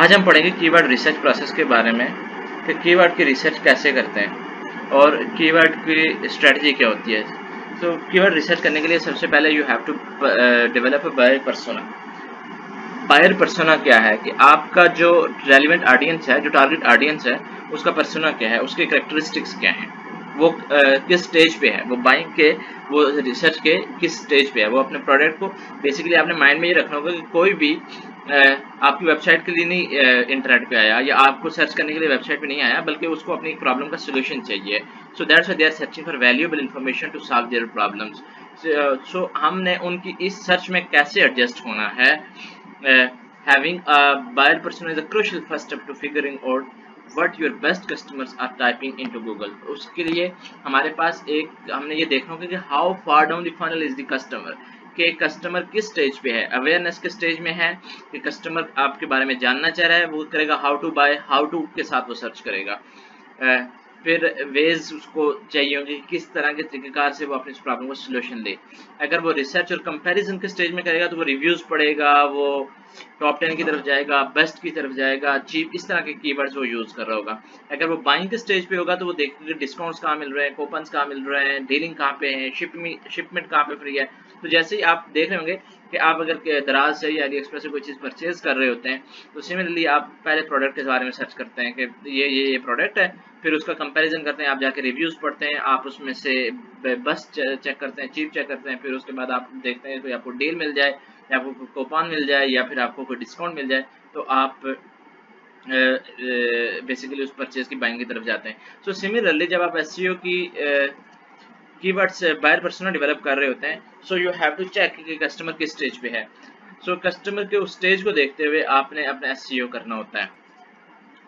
आज हम पढ़ेंगे कीवर्ड रिसर्च प्रोसेस के बारे में कि कीवर्ड की रिसर्च कैसे करते हैं और कीवर्ड की स्ट्रेटजी क्या होती है। तो कीवर्ड रिसर्च करने के लिए सबसे पहले you have to develop a buyer persona. Buyer persona क्या है कि आपका जो रेलिवेंट ऑडियंस है, जो टारगेट ऑडियंस है, उसका पर्सोना क्या है, उसके कैरेक्टरिस्टिक्स क्या हैं, वो किस स्टेज पे है, वो बाइंग के, वो रिसर्च के किस स्टेज पे है। वो अपने प्रोडक्ट को बेसिकली आपने माइंड में ये रखना होगा कि कोई भी आपकी वेबसाइट के लिए नहीं इंटरनेट पे आया या आपको सर्च करने के लिए वेबसाइट पे नहीं आया, बल्कि उसको अपनी प्रॉब्लम का सोल्यूशन चाहिए। So that's why they are searching for valuable information to solve their problems. So हमने उनकी इस सर्च में कैसे एडजस्ट होना है। Having a buyer persona is a crucial first step to figuring out what your best customers are typing into Google। उसके लिए हमारे पास हमने ये देखना होगा कि how far down the funnel is the customer, कि कस्टमर किस स्टेज पे है, अवेयरनेस के स्टेज में है कि कस्टमर आपके बारे में जानना चाह रहा है, वो करेगा how to buy, how to के साथ वो सर्च करेगा। फिर वेज उसको चाहिए होंगे कि किस तरह के तरीकेकार से वो अपनी प्रॉब्लम को सोल्यूशन ले। अगर वो रिसर्च और कंपैरिजन के स्टेज में करेगा तो वो रिव्यूज पढ़ेगा, वो टॉप 10 की तरफ जाएगा, बेस्ट की तरफ जाएगा, चीप, इस तरह के कीवर्ड्स वो यूज कर रहा होगा। अगर वो बाइंग के स्टेज पे होगा तो वो देखेगा डिस्काउंट्स कहाँ मिल रहे हैं, कूपन्स कहाँ मिल रहे हैं, डीलिंग कहाँ पे है, शिपमेंट कहाँ पे फ्री है। तो जैसे ही आप देख रहे होंगे कि आप अगर दराज से या अली एक्सप्रेस से कोई चीज़ परचेज कर रहे होते हैं तो सिमिलरली आप पहले प्रोडक्ट के बारे में सर्च करते हैं कि ये प्रोडक्ट है, फिर उसका कंपैरिजन करते हैं, आप जाके रिव्यूज पढ़ते हैं, आप उसमें से बस चेक करते हैं, चीप चेक करते हैं, फिर उसके बाद आप देखते हैं कोई आपको डील मिल जाए या आपको कूपन मिल जाए या फिर आपको कोई डिस्काउंट मिल जाए तो आप बेसिकली उस परचेज की बाइंग की तरफ जाते हैं। सो सिमिलरली जब आप एसईओ की कीवर्ड्स बायर पर्सोना डेवलप कर रहे होते हैं, so you have to check कि कस्टमर किस स्टेज पे है। सो कस्टमर के उस स्टेज को देखते हुए आपने अपना एसईओ करना होता है,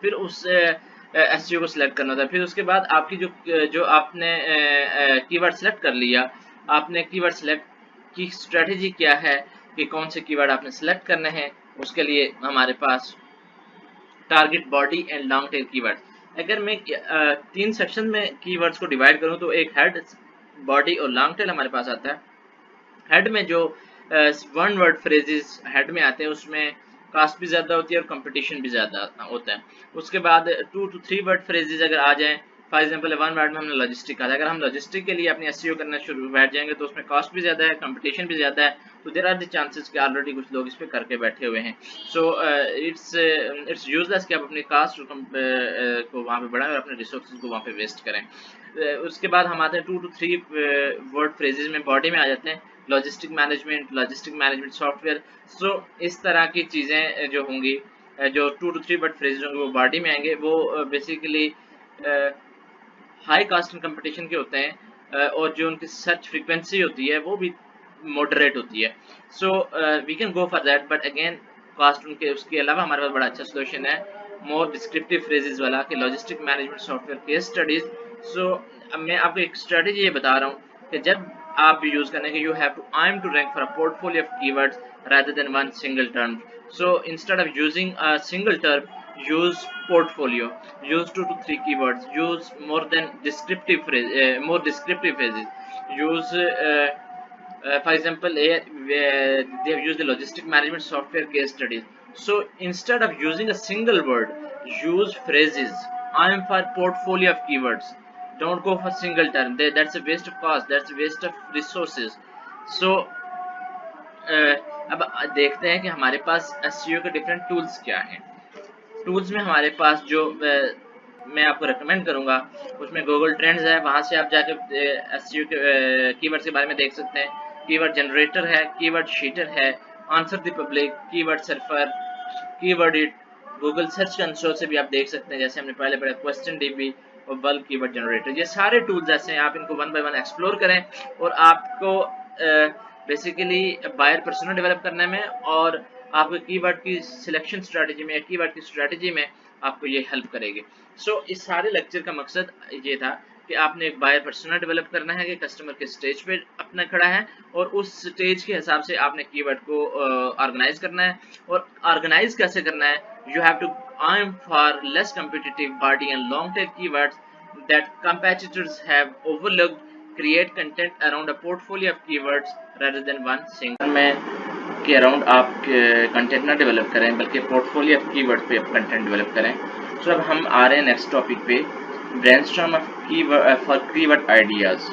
फिर उस एसईओ को सिलेक्ट करना होता है। फिर उसके बाद आपकी जो आपने कीवर्ड सिलेक्ट कर लिया, आपने कीवर्ड सिलेक्ट की स्ट्रेटेजी क्या है कि कौन से कीवर्ड आपने सिलेक्ट करने हैं। उसके लिए हमारे पास target body and long tail keyword. अगर मैं 3 सेक्शन में कीवर्ड्स को डिवाइड करूं तो एक हेड, बॉडी और लॉन्ग टेल हमारे पास आता है। हेड में जो वन वर्ड फ्रेजेस हेड में आते हैं उसमें कास्ट भी ज़्यादा होती है और कंपटीशन भी ज़्यादा होता है। उसके बाद 2 to 3 वर्ड फ्रेजेस अगर आ जाएं, फॉर एग्जांपल 1 वर्ड में हमने लॉजिस्टिक कहा था, अगर हम लॉजिस्टिक के लिए अपनी एसईओ करना शुरू बैठ जाएंगे तो उसमें कॉस्ट भी ज़्यादा है, कंपटीशन भी ज़्यादा है, तो देयर आर द चांसेस कि ऑलरेडी कुछ लोग इस पे करके बैठे हुए हैं। सो इट्स यूजलेस कि आप अपनी कास्ट को वहाँ पे बढ़ाएं और अपने रिसोर्सेज को वहाँ पे वेस्ट करें। उसके बाद हम आते हैं 2 to 3 वर्ड फ्रेजेस में, बॉडी में आ जाते हैं लॉजिस्टिक मैनेजमेंट सॉफ्टवेयर। सो इस तरह की चीज़ें जो होंगी, जो 2 to 3 वर्ड फ्रेजेस होंगे वो बॉडी में आएंगे, वो basically high cast and competition के होते हैं और जो उनकी सर्च फ्रीक्वेंसी होती है वो भी मॉडरेट होती है। So we can go for that, but again cost उनके उसके अलावा हमारे पास बड़ा अच्छा सोल्यूशन है मोर डिस्क्रिप्टिव फ्रेजेस वाला कि logistic management software case studies. So अब मैं आपको एक स्ट्रेटेजी ये बता रहा हूँ कि जब आप यूज करने के, you have to aim to rank for a portfolio of keywords rather than one single term. So instead of using a single term, use portfolio, use 2 to 3 keywords, use more descriptive phrases, use for example here they have used the logistic management software case studies. So instead of using a single word, use phrases. I am for portfolio of keywords, don't go for single term, that's a waste of cost, that's a waste of resources. So अब देखते हैं कि हमारे पास SEO के different tools क्या हैं। Tools में हमारे पास जो मैं आपको रेकमेंड करूंगा उसमें गूगल ट्रेंड्स है, वहां से आप जाके एसईओ के कीवर्ड्स के बारे में देख सकते हैं। कीवर्ड जनरेटर है, कीवर्ड शीटर है, answer the public, keyword surfer, keyword it, Google search console से भी आप देख सकते हैं, जैसे हमने पहले पढ़ा क्वेश्चन डीबी और बल्क कीवर्ड जनरेटर। ये सारे टूल्स ऐसे हैं, आप इनको 1 by 1 एक्सप्लोर करें और आपको बेसिकली बायर पर्सोना डेवलप करने में और आपके कीवर्ड की सिलेक्शन स्ट्रेटजी में या कीवर्ड की स्ट्रेटजी में आपको ये हेल्प करेगी। सो इस सारे लेक्चर का मकसद ये था कि आपने एक बायर पर्सोना डेवलप करना है कि कस्टमर के स्टेज पे अपना खड़ा है और उस स्टेज के हिसाब से आपने कीवर्ड को ऑर्गेनाइज करना है। और ऑर्गेनाइज कैसे करना है, you have to aim for less competitive body and long tail keywords that competitors have overlooked, create content around a portfolio of keywords rather than one single. मैं के अराउंड आप कंटेंट ना डेवलप करें, बल्कि portfolio of keyword पे आप content develop करें। सो अब हम आ रहे हैं नेक्स्ट टॉपिक पे, brainstorm of keyword for keyword ideas.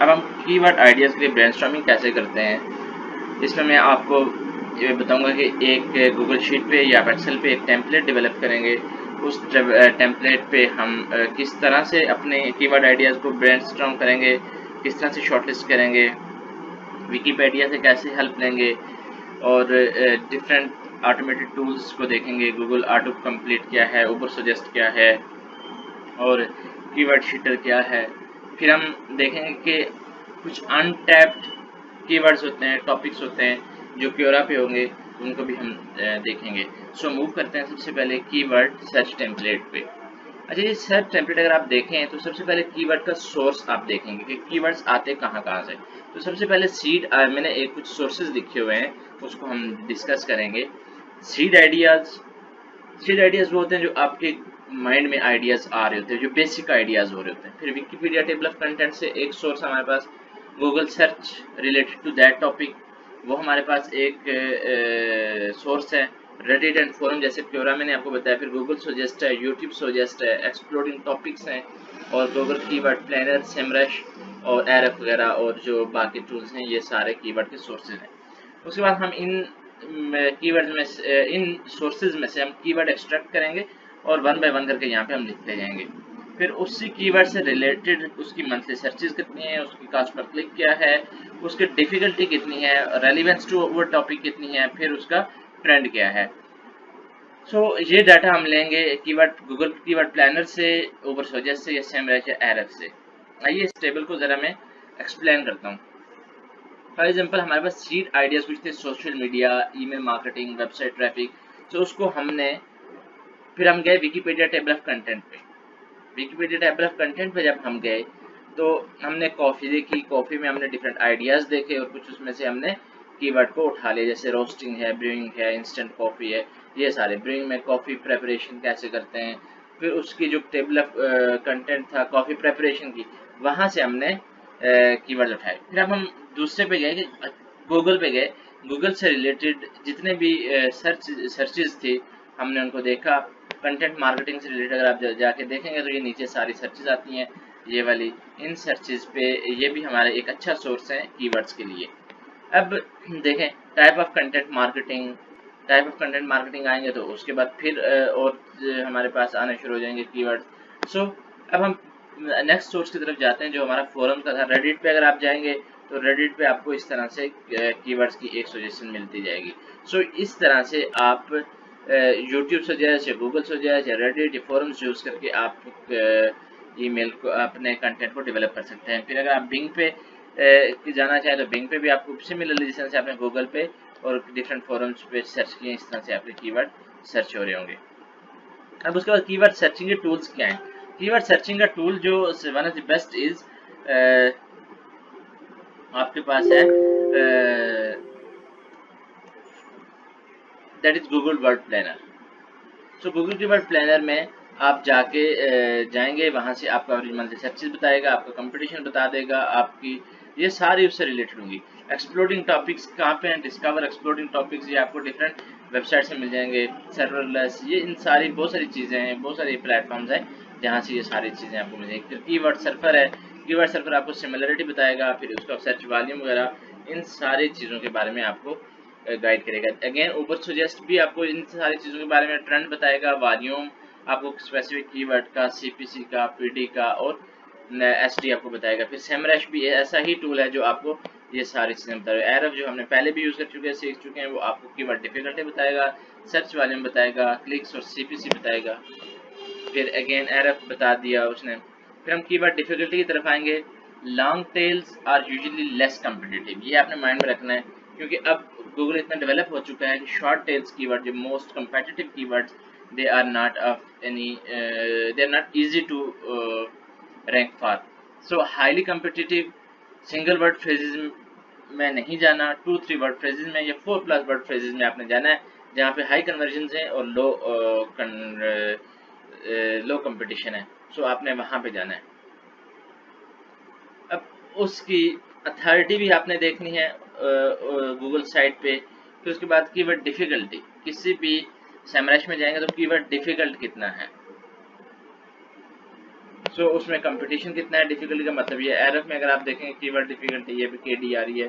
अब हम कीवर्ड आइडियाज़ के लिए ब्रेनस्टॉर्मिंग कैसे करते हैं, इसमें मैं आपको ये बताऊंगा कि एक गूगल शीट पे या एक्सेल पे एक टेम्पलेट डेवलप करेंगे। उस टेम्पलेट पे हम किस तरह से अपने कीवर्ड आइडियाज़ को ब्रेनस्टॉर्म करेंगे, किस तरह से शॉर्टलिस्ट करेंगे, विकीपीडिया से कैसे हेल्प लेंगे, और डिफरेंट ऑटोमेटेड टूल्स को देखेंगे। गूगल ऑटो कंप्लीट क्या है, उबर सजेस्ट क्या है, और कीवर्ड शीटर क्या है। फिर हम देखेंगे कि कुछ अनटैप्ड कीवर्ड्स होते हैं, टॉपिक्स होते हैं जो क्योरा पे होंगे, उनको भी हम देखेंगे। सो मूव करते हैं सबसे पहले कीवर्ड सर्च टेम्पलेट पे। अच्छा, ये सर्च टेम्पलेट अगर आप देखें तो सबसे पहले कीवर्ड का सोर्स आप देखेंगे कि कीवर्ड्स आते कहाँ से। तो सबसे पहले सीड, मैंने एक कुछ सोर्सेज लिखे हुए हैं, उसको हम डिस्कस करेंगे। सीड आइडियाज़ वो होते हैं जो आपके माइंड में आइडियाज़ आ रहे होते हैं, जो बेसिक आइडियाज़ हो रहे होते हैं। फिर विकिपीडिया टेबल ऑफ कंटेंट से एक सोर्स हमारे पास, Google search related to that topic, वो हमारे पास एक सोर्स है। रेडिट एंड फोरम जैसे क्योरा मैंने आपको बताया। फिर गूगल सजेस्ट है, यूट्यूब सजेस्ट है, एक्सप्लोरिंग टॉपिक्स हैं, और गूगल कीवर्ड प्लानर, सेमरश और एरफ वगैरह और जो बाकी टूल्स हैं, ये सारे कीवर्ड के सोर्सेज हैं। उसके बाद हम इन कीवर्ड में से, इन सोर्सेज में से हम कीवर्ड एक्सट्रैक्ट करेंगे और वन बाय वन करके यहाँ पे हम लिखते जाएंगे। फिर उसी कीवर्ड से रिलेटेड उसकी मंथली सर्चेज कितनी है, उसकी कॉस्ट पर क्लिक क्या है, उसकी डिफिकल्टी कितनी है, रेलिवेंस टू वो टॉपिक कितनी है, फिर उसका ट्रेंड क्या है। सो ये डाटा हम लेंगे कीवर्ड गूगल कीवर्ड प्लानर से, उबर सजेस्ट से, या सेमरश या एरफ से। आइए इस टेबल को ज़रा मैं एक्सप्लेन करता हूँ। फॉर एग्जाम्पल हमारे पास सीड आइडियाज़ कुछ थे, social media, email marketing, website traffic. तो उसको हमने, फिर हम गए विकिपीडिया टेबल ऑफ कंटेंट पे। विकिपीडिया टेबल ऑफ कंटेंट पे जब हम गए तो हमने कॉफ़ी देखी, कॉफ़ी में हमने डिफरेंट आइडियाज़ देखे, और कुछ उसमें से हमने कीवर्ड को उठा लिया, जैसे रोस्टिंग है, ब्रूइंग है, इंस्टेंट कॉफ़ी है, ये सारे। ब्रूइंग में कॉफ़ी प्रेपरेशन कैसे करते हैं, फिर उसकी जो टेबल ऑफ कंटेंट था कॉफ़ी प्रेपरेशन की, वहाँ से हमने कीवर्ड उठाए। फिर अब हम दूसरे पे गए कि गूगल पे गए, गूगल से रिलेटेड जितने भी सर्चेज थे हमने उनको देखा। कंटेंट मार्केटिंग से रिलेटेड अगर आप जाके देखेंगे तो ये नीचे सारी सर्चेज आती हैं, ये वाली। इन सर्चेज पे ये भी हमारा एक अच्छा सोर्स है कीवर्ड्स के लिए। अब देखें type of content marketing, type of content marketing आएंगे तो उसके बाद फिर और हमारे पास आने शुरू हो जाएंगे कीवर्ड। सो अब हम नेक्स्ट सोर्स की तरफ जाते हैं जो हमारा फोरम का था। रेडिट पे अगर आप जाएंगे तो रेडिट पे आपको इस तरह से कीवर्ड्स की एक सजेशन मिलती जाएगी। सो इस तरह से आप यूट्यूब सजेस्ट या गूगल सजेस्ट या रेडिट या फोरम्स यूज़ करके आप ईमेल को, अपने कंटेंट को डेवलप कर सकते हैं। फिर अगर आप बिंग पे जाना चाहें तो बिंग पे भी आपको सिमिलरली जिस तरह से आपने गूगल पे और डिफरेंट फोरम्स पे सर्च किए, इस तरह से आपके कीवर्ड सर्च हो रहे होंगे। अब उसके बाद कीवर्ड सर्चिंग के टूल्स क्या हैं। कीवर्ड सर्चिंग का टूल जो one of the best is आपके पास है, that is Google word planner. So Google keyword planner में आप जाके जाएंगे, वहाँ से आपका मंथली सर्चेज बताएगा, आपका कंपटीशन बता देगा, आपकी ये सारी उससे रिलेटेड होंगी। एक्सप्लोरिंग टॉपिक्स कहाँ पे हैं, डिस्कवर एक्सप्लोरिंग टॉपिक्स, ये आपको डिफरेंट वेबसाइट से मिल जाएंगे। सर्वरलेस, ये इन सारी बहुत सारी चीज़ें हैं, बहुत सारे प्लेटफॉर्म्स हैं जहाँ से ये सारी चीज़ें आपको मिल जाएंगी। फिर कीवर्ड सर्फर है, कीवर्ड सर्फर आपको सिमिलरिटी बताएगा, फिर उसका सर्च वॉल्यूम वगैरह, इन सारी चीज़ों के बारे में आपको गाइड करेगा। अगेन उबर सजेस्ट भी आपको इन सारी चीज़ों के बारे में ट्रेंड बताएगा, वॉल्यूम आपको स्पेसिफिक कीवर्ड का, सीपीसी का, पीडी का और एसटी आपको बताएगा। फिर सेमरश भी ऐसा ही टूल है जो आपको ये सारी चीज़ें बताएगा। एरफ जो हमने पहले भी यूज़ कर चुके हैं, सीख चुके हैं, वो आपको कीवर्ड डिफिकल्टी बताएगा, सर्च वॉल्यूम बताएगा, क्लिक्स और सीपीसी बताएगा। फिर अगेन एरफ बता दिया उसने। फिर हम कीवर्ड डिफिकल्टी की तरफ आएंगे। Long tails are usually less competitive, ये आपने माइंड में रखना है, क्योंकि अब गूगल इतना डेवलप हो चुका है कि शॉर्ट टेल्स कीवर्ड, जो most competitive keywords, they are not of any, they are not easy to rank for. So highly competitive single word phrases में नहीं जाना, 2-3 वर्ड फ्रेजेज में या 4+ वर्ड फ्रेजेज में आपने जाना है, जहाँ पे हाई कन्वर्जन है और लो कंपटीशन है। सो आपने वहाँ पे जाना है। अब उसकी अथॉरिटी भी आपने देखनी है, गूगल साइट पे। फिर उसके बाद कीवर्ड डिफिकल्टी, किसी भी सैमराइज में जाएंगे तो कीवर्ड डिफिकल्ट कितना है, सो उसमें कंपटीशन कितना है। डिफिकल्टी का मतलब ये एरफ में अगर आप देखेंगे कीवर्ड डिफिकल्टी ये भी KD आ रही है।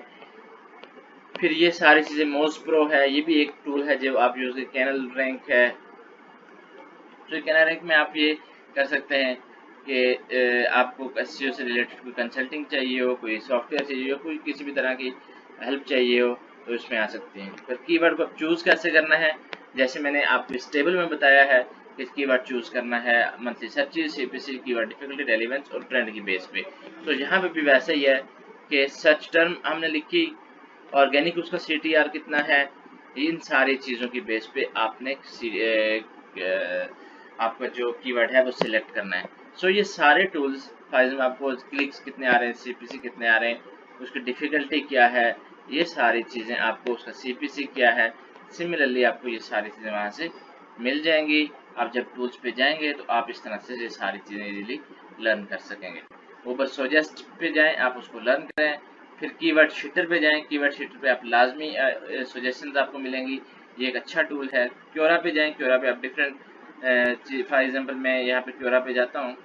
फिर ये सारी चीज़ें मोस्ट प्रो है, ये भी एक टूल है जो आप यूज, कैनल रैंक है। तो कैनल रैंक में आप ये कर सकते हैं कि आपको SEO से रिलेटेड कोई कंसल्टिंग चाहिए हो, कोई सॉफ्टवेयर चाहिए हो, कोई किसी भी तरह की हेल्प चाहिए हो तो इसमें आ सकते हैं। फिर कीवर्ड को चूज़ कैसे करना है, जैसे मैंने आपको इस टेबल में बताया है कि कीवर्ड चूज़ करना है monthly searches, CPC, keyword difficulty, relevance और ट्रेंड की बेस पे। तो यहाँ पे भी वैसा ही है कि सर्च टर्म हमने लिखी, ऑर्गेनिक उसका CTR कितना है, इन सारी चीज़ों की बेस पे आपने आपका जो कीवर्ड है वो सिलेक्ट करना है। सो ये सारे टूल्स, फॉर एग्जाम्पल आपको क्लिक्स कितने आ रहे हैं, CPC कितने आ रहे हैं, उसकी डिफ़िकल्टी क्या है, ये सारी चीज़ें आपको, उसका CPC क्या है, सिमिलरली आपको ये सारी चीज़ें वहाँ से मिल जाएंगी। आप जब टूल्स पे जाएंगे तो आप इस तरह से ये सारी चीज़ें इजीली लर्न कर सकेंगे। ऊपर सजेस्ट पे जाएं, आप उसको लर्न करें। फिर कीवर्ड शीटर पे जाएं, कीवर्ड शीटर पे आप लाजमी सजेशंस आपको मिलेंगी, ये एक अच्छा टूल है। क्योरा पे जाएं, क्योरा पे आप डिफरेंट, फॉर एग्जांपल मैं यहाँ पे क्योरा पे जाता हूँ,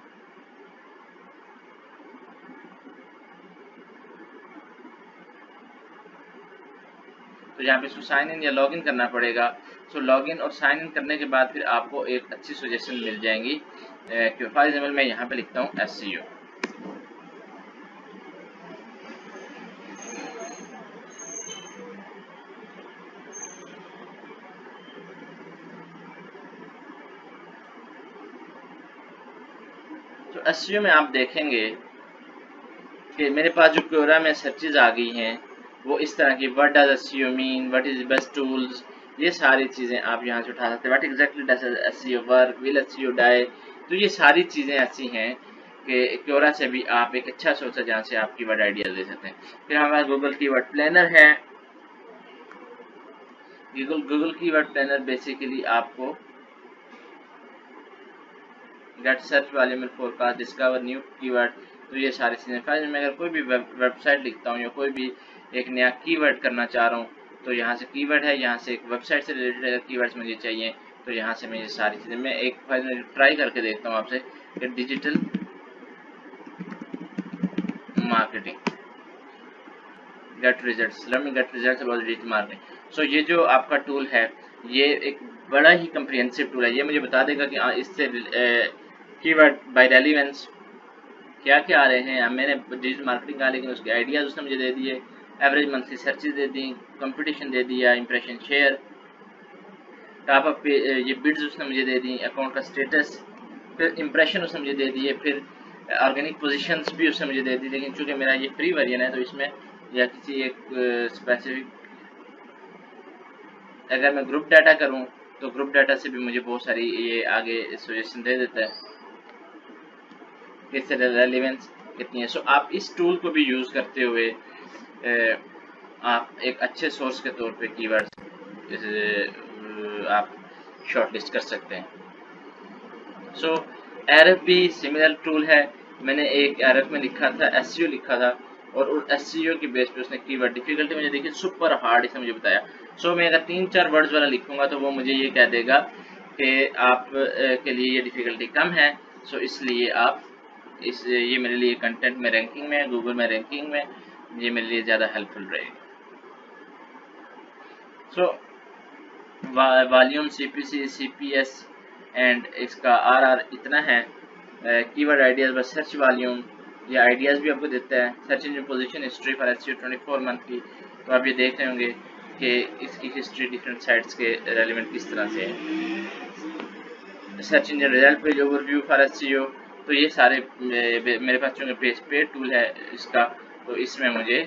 तो यहाँ पे इसको साइन इन या लॉग इन करना पड़ेगा। सो लॉग इन और साइन इन करने के बाद फिर आपको एक अच्छी सजेशन मिल जाएंगी। फॉर एग्जाम्पल मैं यहाँ पे लिखता हूँ SEO। तो SEO में आप देखेंगे कि मेरे पास जो क्योरा में सर्चेज आ गई हैं वो इस तरह की, what does SEO mean, what is best tools, ये सारी चीज़ें आप यहाँ से उठा सकते हैं। What exactly does SEO work, will SEO die, तो ये सारी चीज़ें ऐसी हैं कि क्योरा से भी आप एक अच्छा सोर्स है जहाँ से आप कीवर्ड आइडिया ले सकते हैं। फिर हमारे पास गूगल कीवर्ड प्लानर है। गूगल कीवर्ड प्लानर बेसिकली आपको get search volume forecast, discover new keyword, तो ये सारी चीज़ें। फिर मैं अगर कोई भी वेबसाइट लिखता हूँ या कोई भी एक नया कीवर्ड करना चाह रहा हूँ तो यहाँ से कीवर्ड है, यहाँ से एक वेबसाइट से रिलेटेड अगर कीवर्ड्स मुझे चाहिए तो यहाँ से मैं ये सारी चीज़ें, मैं एक फाइल में ट्राई करके देखता हूँ आपसे कि digital marketing get results, let me get results about digital marketing. So ये जो आपका टूल है ये एक बड़ा ही कम्प्रिहेंसिव टूल है। ये मुझे बता देगा कि इससे कीवर्ड बाय रेलेवेंस क्या क्या आ रहे हैं। मैंने डिजिटल मार्केटिंग कहा लेकिन उसके आइडियाज़ उसने मुझे दे दिए, एवरेज मंथली सर्चेज दे दी, कंपटीशन दे दिया, इंप्रेशन शेयर, टॉप अप पे ये बिड्स उसने मुझे दे दी, अकाउंट का स्टेटस, फिर इंप्रेशन उसने मुझे दे दिए, फिर ऑर्गेनिक पोजीशंस भी उसने मुझे दे दी। लेकिन चूंकि मेरा ये फ्री वर्जन है तो इसमें या किसी एक स्पेसिफिक, अगर मैं ग्रुप डाटा करूं तो ग्रुप डाटा से भी मुझे बहुत सारी ये आगे सजेशन दे देता है किस रेलेवेंस कितनी है। सो आप इस टूल को भी यूज़ करते हुए आप एक अच्छे सोर्स के तौर पे कीवर्ड्स आप शॉर्टलिस्ट कर सकते हैं। सो एरफ भी सिमिलर टूल है। मैंने एक एरफ में लिखा था, SEO लिखा था, और उस SEO की बेस पे उसने कीवर्ड डिफिकल्टी मुझे देखी सुपर हार्ड, इसने मुझे बताया। सो मैं अगर 3-4 वर्ड्स वाला लिखूंगा तो वो मुझे ये कह देगा कि आप के लिए ये डिफिकल्टी कम है, सो इसलिए आप ये मेरे लिए कंटेंट में रैंकिंग में, गूगल में रैंकिंग में ये मेरे लिए ज़्यादा हेल्पफुल रहेगा। So volume, CPC, CPS and इसका RR इतना है। कीवर्ड आइडियाज बस सर्च वॉल्यूम, ये आइडियाज़ भी आपको देता है। Search engine position history for SEO 24 month की, तो आप ये देख रहे होंगे कि इसकी हिस्ट्री डिफरेंट साइट्स के रेलिवेंट किस तरह से है। Search engine result page overview for SEO, तो ये सारे मेरे पास चूँकि पेड टूल है इसका, तो इसमें मुझे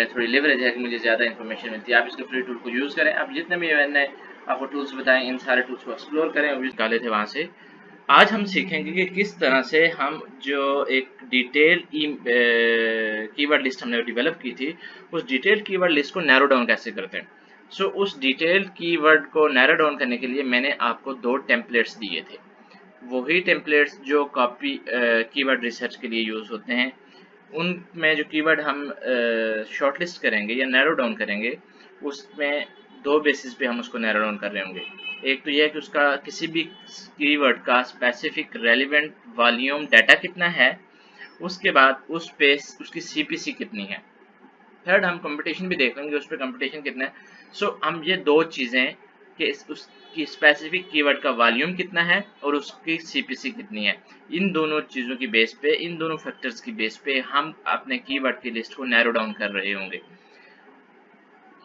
थोड़ी लेवरेज है कि मुझे ज़्यादा इन्फॉर्मेशन मिलती है। आप इसके फ्री टूल को यूज़ करें। आप जितने भी मैंने आपको टूल्स बताएं इन सारे टूल्स को एक्सप्लोर करें और निकाले थे वहाँ से। आज हम सीखेंगे कि किस तरह से हम जो एक डिटेल कीवर्ड लिस्ट हमने डेवलप की थी उस डिटेल कीवर्ड लिस्ट को नैरो डाउन कैसे करते हैं। सो उस डिटेल कीवर्ड को नैरो डाउन करने के लिए मैंने आपको 2 टेम्पलेट्स दिए थे, वही टेम्पलेट्स जो कॉपी कीवर्ड रिसर्च के लिए यूज़ होते हैं। उनमें जो कीवर्ड हम शॉर्टलिस्ट करेंगे या नैरो डाउन करेंगे, उसमें दो बेसिस पे हम उसको नैरो डाउन कर रहे होंगे। एक तो यह है कि उसका किसी भी कीवर्ड का स्पेसिफिक रेलिवेंट वॉल्यूम डाटा कितना है, उसके बाद उस पे उसकी सीपीसी कितनी है। थर्ड हम कंपटीशन भी देख लेंगे, उस पर कंपटीशन कितना है। सो हम ये दो चीज़ें कि उसकी स्पेसिफिक कीवर्ड का वॉल्यूम कितना है और उसकी सीपीसी कितनी है, इन दोनों चीज़ों की बेस पे, इन दोनों फैक्टर्स की बेस पे हम अपने कीवर्ड की लिस्ट को नैरो डाउन कर रहे होंगे।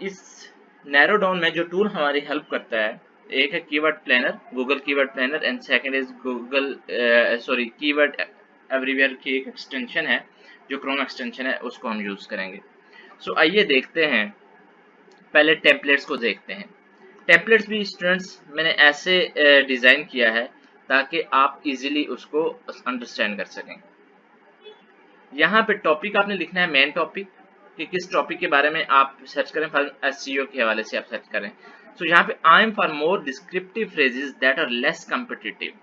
इस नैरो डाउन में जो टूल हमारी हेल्प करता है, एक है keyword planner, Google keyword planner, and second is Google keyword everywhere की एक एक्सटेंशन है जो क्रोम एक्सटेंशन है, उसको हम यूज़ करेंगे। सो आइए देखते हैं, पहले टेम्पलेट्स को देखते हैं। टेम्पलेट्स भी स्टूडेंट्स मैंने ऐसे डिज़ाइन किया है ताकि आप इजीली उसको अंडरस्टैंड कर सकें। यहाँ पे टॉपिक आपने लिखना है मेन टॉपिक, कि किस टॉपिक के बारे में आप सर्च करें, फॉर एसईओ के हवाले से आप सर्च करें। सो यहाँ पे I am for more descriptive phrases that are less competitive.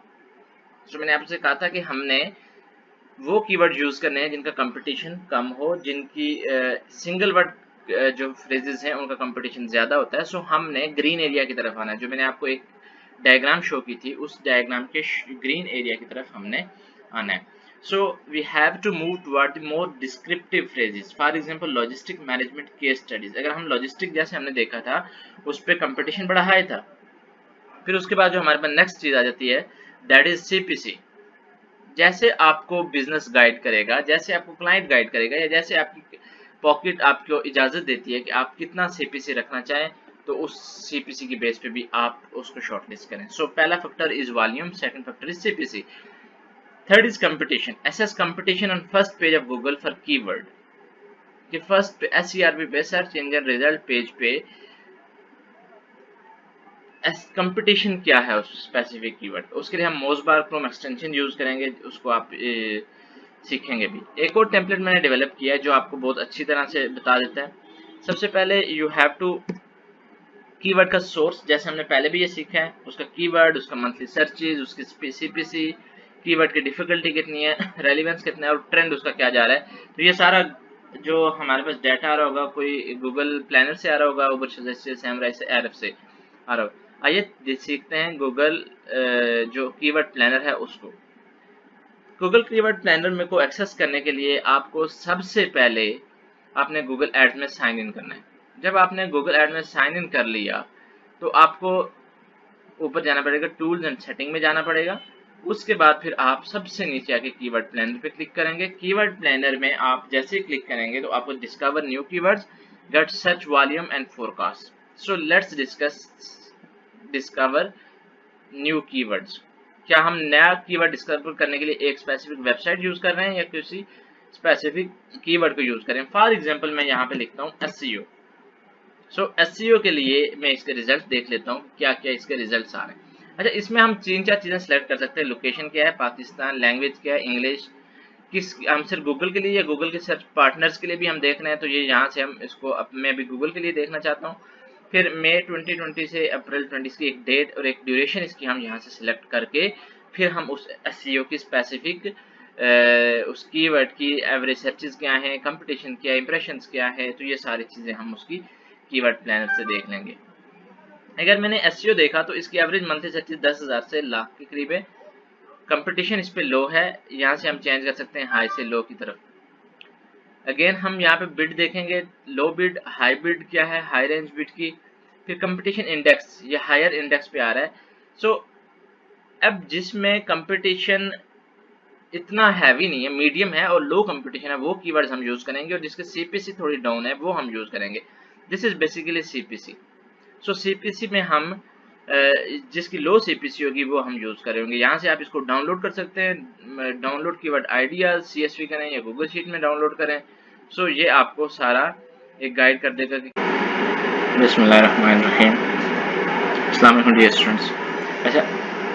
So मैंने आपसे कहा था कि हमने वो कीवर्ड यूज करने हैं जिनका कंपटीशन कम हो, जिनकी सिंगल वर्ड जो फ्रेजेस हैं उनका कंपटीशन ज्यादा होता है। सो हमने ग्रीन एरिया की तरफ आना है। जो मैंने आपको एक डायग्राम शो की थी, उस डायग्राम के ग्रीन एरिया की तरफ हमने आना है। So we have to move toward the more descriptive phrases, for example logistic management case studies. अगर हम लॉजिस्टिक जैसे हमने देखा था, उस पर कंपटीशन बड़ा हाई था। फिर उसके बाद जो हमारे पास नेक्स्ट चीज आ जाती है, दैट इज सीपीसी। जैसे आपको बिजनेस गाइड करेगा, जैसे आपको क्लाइंट गाइड करेगा, या जैसे आपकी पॉकेट आपको इजाजत देती है कि आप कितना सीपीसी रखना चाहें, तो उस सीपीसी की बेस पे भी आप उसको शॉर्टलिस्ट करें। सो पहला factor is volume, second factor is CPC. Third is competition. Assess competition on first page of Google for keyword. कि फर्स्ट एसईआरपी पे, सर्च इंजन रिजल्ट पेज पे कंपटीशन क्या है उस स्पेसिफिक कीवर्ड। उसके लिए हम मोजबार क्रोम एक्सटेंशन यूज करेंगे, उसको आप सीखेंगे भी। एक और टेम्पलेट मैंने डेवलप किया है जो आपको बहुत अच्छी तरह से बता देता है। सबसे पहले यू हैव टू कीवर्ड का सोर्स, जैसे हमने पहले भी ये सीखा है, उसका कीवर्ड, उसका मंथली सर्चेज, उसकी सीपीसी, कीवर्ड की डिफिकल्टी कितनी है, रेलिवेंस कितना है और ट्रेंड उसका क्या जा रहा है। तो ये सारा जो हमारे पास डाटा आ रहा होगा, कोई गूगल प्लानर से आ रहा होगा, उबर से, सैमराइज से, एरफ से आ रहा होगा। आइए सीखते हैं गूगल जो कीवर्ड प्लानर है उसको। गूगल कीवर्ड प्लानर में को एक्सेस करने के लिए आपको सबसे पहले आपने गूगल एड्स में साइन इन करना है। जब आपने गूगल एड में साइन इन कर लिया तो आपको ऊपर जाना पड़ेगा, टूल्स एंड सेटिंग में जाना पड़ेगा। उसके बाद फिर आप सबसे नीचे आके कीवर्ड प्लानर पे क्लिक करेंगे। कीवर्ड प्लानर में आप जैसे ही क्लिक करेंगे तो आपको discover new keywords, get search volume and forecast. So let's discover new keywords. क्या हम नया कीवर्ड डिस्कवर करने के लिए एक स्पेसिफिक वेबसाइट यूज कर रहे हैं या किसी स्पेसिफिक कीवर्ड को यूज करें। फॉर एग्जांपल मैं यहाँ पे लिखता हूँ एसईओ। सो एसईओ के लिए मैं इसके रिजल्ट देख लेता हूँ क्या क्या इसके रिजल्ट्स आ रहे हैं। अच्छा, इसमें हम 3-4 चीजें सेलेक्ट कर सकते हैं। लोकेशन क्या है, पाकिस्तान, लैंग्वेज क्या है, इंग्लिश। किस हम सिर्फ गूगल के लिए या गूगल के सर्च पार्टनर्स के लिए भी हम देख रहे हैं, तो ये यहाँ से हम इसको मैं भी गूगल के लिए देखना चाहता हूँ। फिर मई 2020 से अप्रैल 20 की एक डेट और एक ड्यूरेशन इसकी हम यहाँ से सिलेक्ट करके फिर हम उस एसईओ की स्पेसिफिक उस कीवर्ड की एवरेज सर्चेस क्या है, कंपटीशन क्या है, इंप्रेशंस क्या है, तो ये सारी चीज़ें हम उसकी कीवर्ड प्लानर से देख लेंगे। अगर मैंने एसईओ देखा तो इसकी एवरेज मंथली सर्चेस 10,000 से लाख के करीब है। कंपटीशन इस पे लो है, यहाँ से हम चेंज कर सकते हैं हाई से लो की तरफ। अगेन हम यहाँ पे बिड देखेंगे, लो बिड, हाई बिड क्या है, हाई रेंज बिड की। फिर कंपटीशन इंडेक्स, ये हायर इंडेक्स पे आ रहा है। सो अब जिसमें कंपटीशन इतना हैवी नहीं है, मीडियम है और लो कंपटीशन है, वो कीवर्ड्स हम यूज करेंगे, और जिसके सीपीसी थोड़ी डाउन है वो हम यूज करेंगे। This is basically CPC. So CPC में हम जिसकी लो सीपीसी होगी वो हम यूज करेंगे। यहाँ से आप इसको डाउनलोड कर सकते हैं। डाउनलोड कीवर्ड आइडियाज CSV करें या गूगल शीट में डाउनलोड करें। सो ये आपको सारा एक गाइड कर देगा कि बिस्मिल्लाहिर्रहमानिर्रहीम। अस्सलाम वालेकुम डियर स्टूडेंट्स। अच्छा,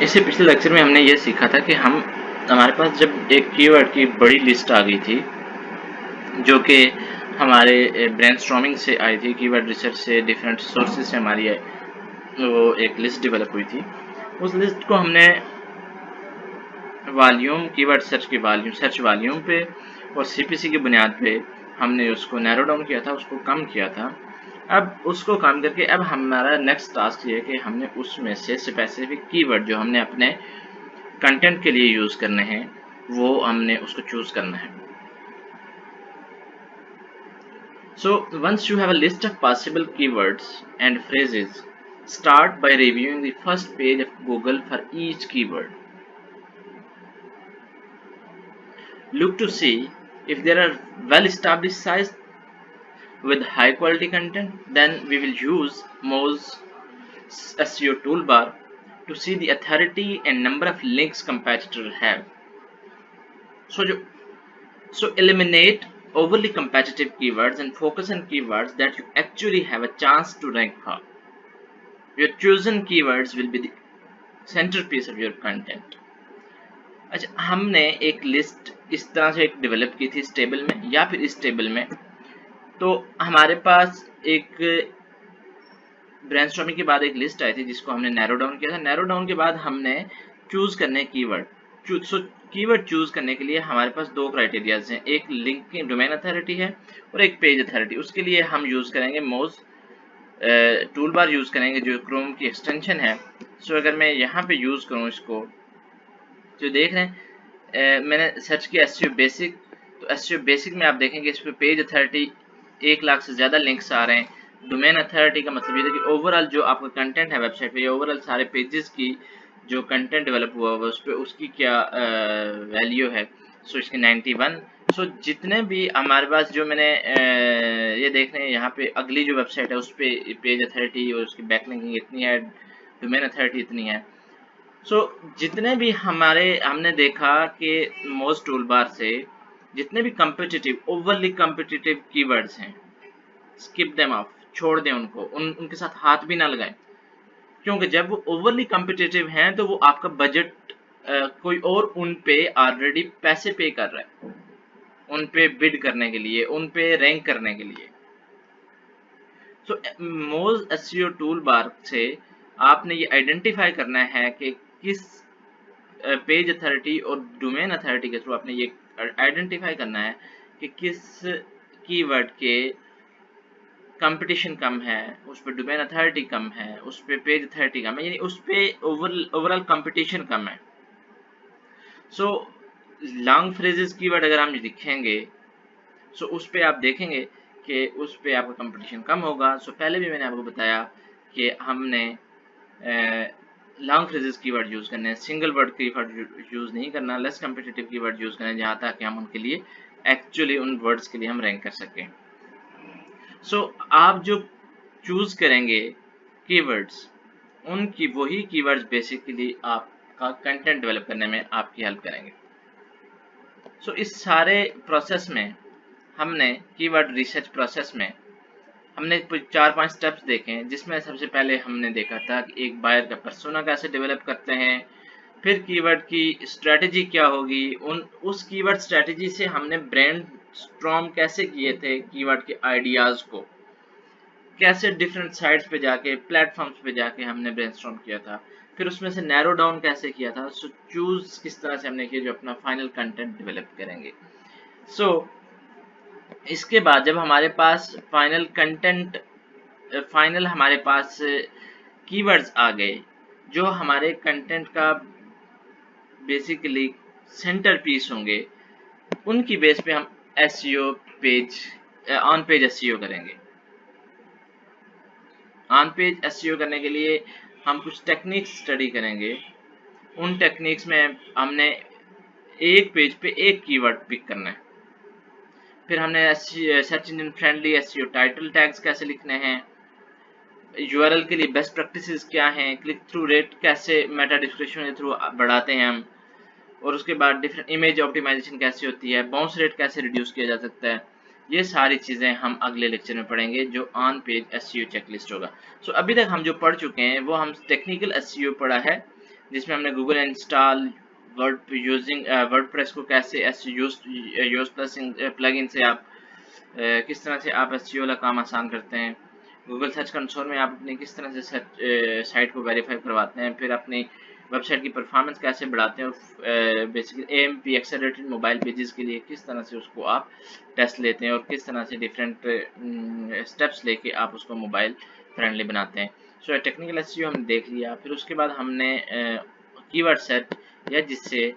इससे पिछले लेक्चर में हमने ये सीखा था कि हमारे पास जब एक कीवर्ड की बड़ी लिस्ट आ गई थी जो कि हमारे ब्रेनस्टॉर्मिंग से आई थी, कीवर्ड रिसर्च से, डिफरेंट सोर्सेज से हमारी वो एक लिस्ट डेवलप हुई थी। उस लिस्ट को हमने वॉल्यूम, कीवर्ड सर्च की वॉल्यूम, सर्च वॉल्यूम पे और सीपीसी की बुनियाद पे हमने उसको नैरो डाउन किया था, उसको कम किया था। अब उसको कम करके अब हमारा नेक्स्ट टास्क ये है कि हमने उसमें से स्पेसिफिक कीवर्ड जो हमने अपने कंटेंट के लिए यूज़ करने हैं वो हमने उसको चूज़ करना है। So once you have a list of possible keywords and phrases, start by reviewing the first page of Google for each keyword. Look to see if there are well-established sites with high-quality content. Then we will use Moz SEO toolbar to see the authority and number of links competitors have. So eliminate overly competitive keywords and focus on keywords that you actually have a chance to rank for. Your chosen keywords will be the centerpiece of your content. अच्छा, हमने एक list इस तरह से एक develop की थी इस टेबल में या फिर इस टेबल में। तो हमारे पास एक ब्रेनस्टॉर्मिंग के बाद एक लिस्ट आई थी जिसको हमने नैरो डाउन किया था। नैरो डाउन के बाद हमने चूज करने कीवर्ड। सो कीवर्ड चूज करने के लिए हमारे पास दो क्राइटेरियाज हैं, एक लिंक की डोमेन अथॉरिटी है और एक पेज अथॉरिटी। उसके लिए हम यूज करेंगे मोज टूल बार यूज करेंगे जो क्रोम की एक्सटेंशन है। सो अगर मैं यहाँ पे यूज करूँ इसको, जो देख रहे हैं मैंने सर्च किया एसईओ बेसिक, तो एसईओ बेसिक में आप देखेंगे इस पे पेज अथॉरिटी 1 लाख से ज्यादा लिंक्स आ रहे हैं। डोमेन अथॉरिटी का मतलब ये है कि ओवरऑल जो आपका कंटेंट है वेबसाइट पे या ओवरऑल सारे पेजेस की जो कंटेंट डेवलप हुआ हुआ उस पे उसकी क्या वैल्यू है। सो इसकी 91। सो जितने भी हमारे पास जो मैंने ये देख रहे हैं यहाँ पे अगली जो वेबसाइट है उस पे पेज अथॉरिटी और उसकी बैकलिंकिंग इतनी है, डोमेन अथॉरिटी इतनी है। सो जितने भी हमने देखा कि मोस्ट टूल बार से जितने भी कम्पिटिटिव ओवरली कम्पिटिटिव कीवर्ड्स हैं, स्किप देम ऑफ, छोड़ दें उनको, उनके साथ हाथ भी ना लगाएं, क्योंकि जब वो ओवरली कम्पिटिटिव हैं तो वो आपका बजट कोई और उन पे ऑलरेडी पैसे पे कर रहा है, उन पे बिड करने के लिए, उन पे रैंक करने के लिए। सो मोज एसईओ टूल बार से आपने ये आइडेंटिफाई करना है कि किस पेज अथॉरिटी और डोमेन अथॉरिटी के थ्रू आपने ये आइडेंटिफाई करना है कि किस कीवर्ड के कंपटीशन कम है, उस पर डोमेन अथॉरिटी कम है, उस पर पेज अथॉरिटी कम है, यानी उस पर ओवरऑल कंपटीशन कम है। सो लॉन्ग फ्रेजेस कीवर्ड अगर हम लिखेंगे सो उस पर आप देखेंगे कि उस पर आपका कंपटीशन कम होगा। सो पहले भी मैंने आपको बताया कि हमने लॉन्ग फ्रेजेस कीवर्ड यूज करने हैं, सिंगल वर्ड कीवर्ड यूज नहीं करना, लेस कम्पिटिटिव कीवर्ड यूज करना है जहाँ तक हम उनके लिए एक्चुअली उन वर्ड्स के लिए हम रैंक कर सकें। सो आप जो चूज करेंगे कीवर्ड्स, उनकी वही कीवर्ड्स बेसिकली आपका कंटेंट डेवलप करने में आपकी हेल्प करेंगे। सो इस सारे प्रोसेस में हमने कीवर्ड रिसर्च प्रोसेस में हमने 4-5 स्टेप्स देखे हैं, जिसमें सबसे पहले हमने देखा था कि एक बायर का पर्सोना कैसे डेवलप करते हैं, फिर कीवर्ड की स्ट्रेटजी क्या होगी, उस कीवर्ड स्ट्रेटजी से हमने ब्रेनस्टॉर्म कैसे किए थे, कीवर्ड के आइडियाज को कैसे डिफरेंट साइट्स पे जाके प्लेटफॉर्म्स पे जाके हमने ब्रेनस्टॉर्म किया था, फिर उसमें से नैरो डाउन कैसे किया था, सो चूज किस तरह से हमने किया जो अपना फाइनल कंटेंट डेवलप करेंगे। सो इसके बाद जब हमारे पास फाइनल हमारे पास कीवर्ड्स आ गए जो हमारे कंटेंट का बेसिकली सेंटर पीस होंगे, उनकी बेस पे हम SEO page on page SEO करेंगे। ऑन पेज एसईओ करने के लिए हम कुछ टेक्निक्स स्टडी करेंगे। उन टेक्निक्स में हमने एक पेज पे एक कीवर्ड पिक करना है, फिर हमने search engine friendly SEO title tags कैसे लिखने हैं, यूआरएल के लिए बेस्ट प्रैक्टिसेस क्या हैं, क्लिक थ्रू रेट कैसे मेटा डिस्क्रिप्शन के थ्रू बढ़ाते हैं हम, और उसके बाद डिफरेंट इमेज ऑप्टिमाइजेशन कैसे होती है, बाउंस रेट कैसे रिड्यूस किया जा सकता है। ये सारी चीज़ें हम अगले लेक्चर में पढ़ेंगे जो ऑन पेज एसईओ चेकलिस्ट होगा। सो अभी तक हम जो पढ़ चुके हैं वो हम टेक्निकल एसईओ पढ़ा है, जिसमें हमने गूगल इंस्टॉल वर्डप्रेस को कैसे यूज प्लगइन से आप किस तरह से आप एसईओ वाला काम आसान करते हैं, गूगल सर्च कंसोल में आप अपने किस तरह से साइट को वेरीफाई करवाते हैं, फिर अपनी वेबसाइट की परफॉर्मेंस कैसे बढ़ाते हैं, और basically AMP accelerated mobile pages के लिए किस तरह से उसको आप टेस्ट लेते हैं और किस तरह से डिफरेंट स्टेप्स लेके आप उसको मोबाइल फ्रेंडली बनाते हैं। सो टेक्निकल एसईओ हमने देख लिया। फिर उसके बाद हमने कीवर्ड सेट या जिससे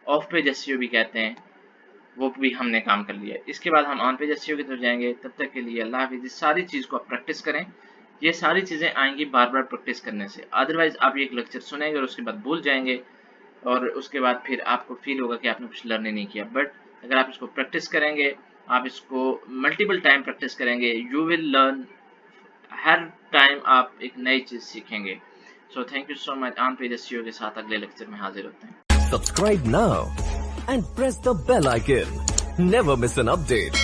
ऑफ पेज एसईओ भी कहते हैं वो भी हमने काम कर लिया। इसके बाद हम ऑन पेज एसईओ की तरफ जाएंगे। तब तक के लिए अल्लाह हाफिज़। सारी चीज़ को आप प्रैक्टिस करें, ये सारी चीज़ें आएंगी बार बार प्रैक्टिस करने से। अदरवाइज आप एक लेक्चर सुनेंगे और उसके बाद भूल जाएंगे और उसके बाद फिर आपको फील होगा कि आपने कुछ लर्न ही नहीं किया। बट अगर आप इसको प्रैक्टिस करेंगे, आप इसको मल्टीपल टाइम प्रैक्टिस करेंगे, you will learn. Her time आप एक नई चीज़ सीखेंगे। So thank you so much. On page SEO के साथ अगले लेक्चर में हाजिर होते हैं। Subscribe now and press the bell icon. Never miss an update.